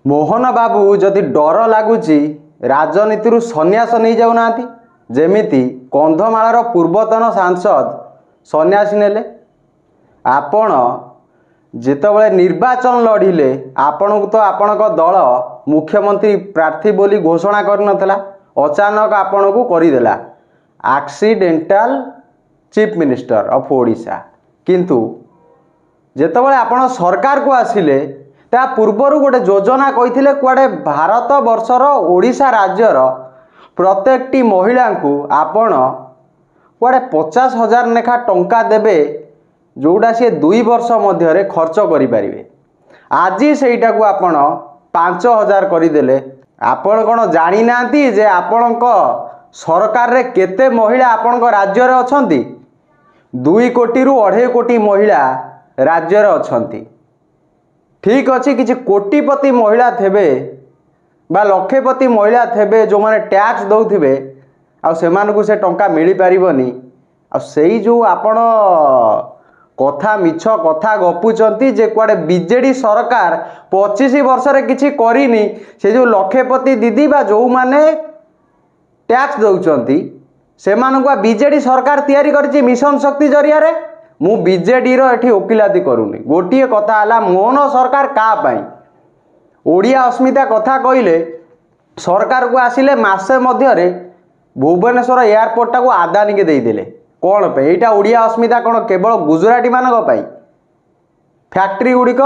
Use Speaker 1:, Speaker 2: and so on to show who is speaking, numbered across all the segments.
Speaker 1: मोहन बाबू जदि डर लगुच राजनीति सन्यास नहीं जाऊना जेमिति कंधमाल पूर्वतन सांसद सन्यासी नेले आपण जितेबाला निर्वाचन लड़िले आपण को तो आपण दल मुख्यमंत्री प्रार्थी बोली घोषणा करनथला अचानक आपण को करदेला accidental chief minister of Odisha किंतु जितेबाला आपण सरकार को आसिले ता पूर्वर गोटे योजना कही कुआडे भारत वर्षर ओडिशा राज्यर प्रत्येकटी महिला को आपण कुआडे 50,000 लेखा टंका देबे जोड़ा सी 2 वर्ष मध्य खर्च करें आज सेटा को आपण 5,000 करदेले आपण कौन जानी ना जे आपण सरकार रे केते महिला आपण राज्य रे अछंती 2 कोटी रु 2.5 कोटी महिला राज्य रे अछंती। ठीक अच्छे किसी कोटिपति महिला थे बा लक्षेपति महिला थे जो माने टैक्स दौथे आउ से टंका मिल पारनी आई जो आपण कथा मिछ कथा गपुचंती जे कुआडे बीजेडी सरकार 25 वर्ष रे किछि करिनी से जो लक्षेपति दीदी बा जो माने टैक्स दौचंती से बीजेडी सरकार तैयारी करछि मिशन शक्ति जरिया रे मु बीजेडी रो एठी ओकिलाती करूनी गोटे कथा हला मोहन सरकार का पाई ओडिया अस्मिता कथा कहिले सरकार को आसिले मासे मध्य रे भुवनेश्वर एयरपोर्ट टाको आदानी के दे देले कौन पे एटा ओडिया अस्मिता कौन केवल गुजराटी मान फैक्ट्री गुड़िक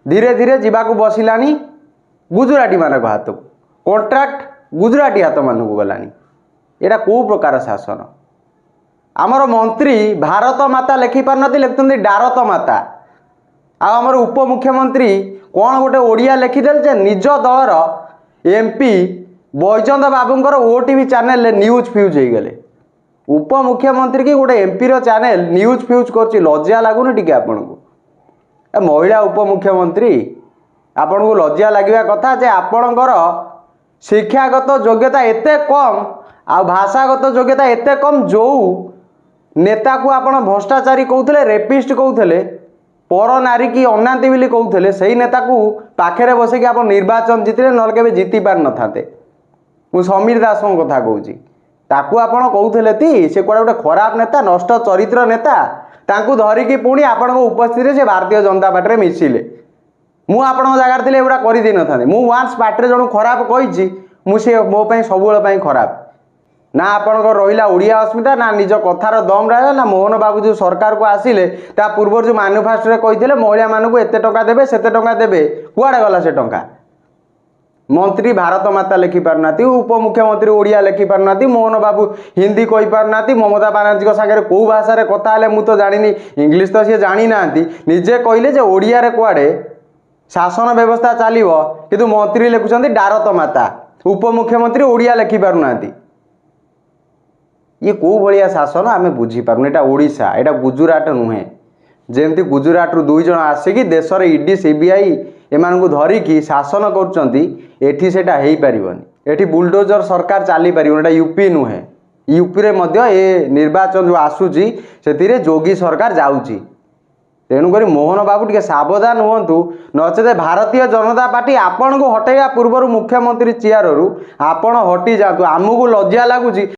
Speaker 1: धीरे धीरे जावाक बसिलानी गुजराटी मान हाथ को कॉन्ट्रैक्ट गुजराटी हाथ मान को गलानी एटा को प्रकार शासन आमर मंत्री भारत माता लिखि पारनती लिखुंती डारत माता आमर उपमुख्यमंत्री कौन गोटे ओडिया लिखिदेल जे निज दलर एमपी बैजंत बाबूंकर ओटीवी चैनल न्यूज फ्यूज हो गले उपमुख्यमंत्री की गोटे एमपी रो चैनल न्यूज फ्यूज कर लज्जा लगुनि टिके आपन को महिला उपमुख्यमंत्री आपन को लज्जा लगे कथा जे आपणकर शिक्षागत योग्यता एते कम आ भाषागत योग्यता एते कम जो नेता को आपण भ्रष्टाचारी कहते रेपिस्ट कहते पर नारी की अनाती बोली कहते से नेता को पाखे बसिक आप निर्वाचन जीतले ना के जीति पार न था मु समीर दास कथा कहूँ ताकू आपण कहते ती से कौन गोटे खराब नेता नष्ट चरित्र नेता ताकू धरिकी पुणी आपण उपस्थित से भारतीय जनता पार्टी मिसिले मुझे जगार थी एगुड़ा कर न था मुझे वान्स पार्टी जन खराब कही मुझे मोपाई सब खराब ना आपणकर रहा ओडिया अस्मिता ना निज कथार दम रहा ना मोहन बाबू जो सरकार को आसिले ता पूर्व जो मैन्युफैक्चर कही महिला मानक एत टंका देवे सेते टंका देवे कुआडे गला से टंका मंत्री भारत माता लिखि पारना उपमुख्यमंत्री ओडिया लिखि पारना मोहन बाबू हिंदी कही पारना ममता बानार्जी सागर कौ भाषा कथा है मुझे तो जानी इंग्लीश तो सी जानी ना निजे कहले ओडिया रे कुआडे शासन व्यवस्था चलो किंतु मंत्री लिखुंट डारत माता उपमुख्यमंत्री ओडिया लिखि पारना ये कौ भाया शासन आम बुझीपार एटा ओडिशा एटा गुजरात नुहे जमती गुजरात रु 2 जन आसिकी देश रे ईडी सीबीआई एमान को धरिकी शासन करुँच सेटा हो पारनि एठी बुलडोजर सरकार चली पार एटा यूपी नुहे यूपी रे मध्य ए निर्वाचन जो आसूची से जोगी सरकार जाऊँगी तेणुक मोहन बाबू टे सावधान हूँ नचे भारतीय जनता पार्टी आपण को हटेगा पूर्व मुख्यमंत्री चेयर रू आपण हटी जातु आमको लज्जा लगुच।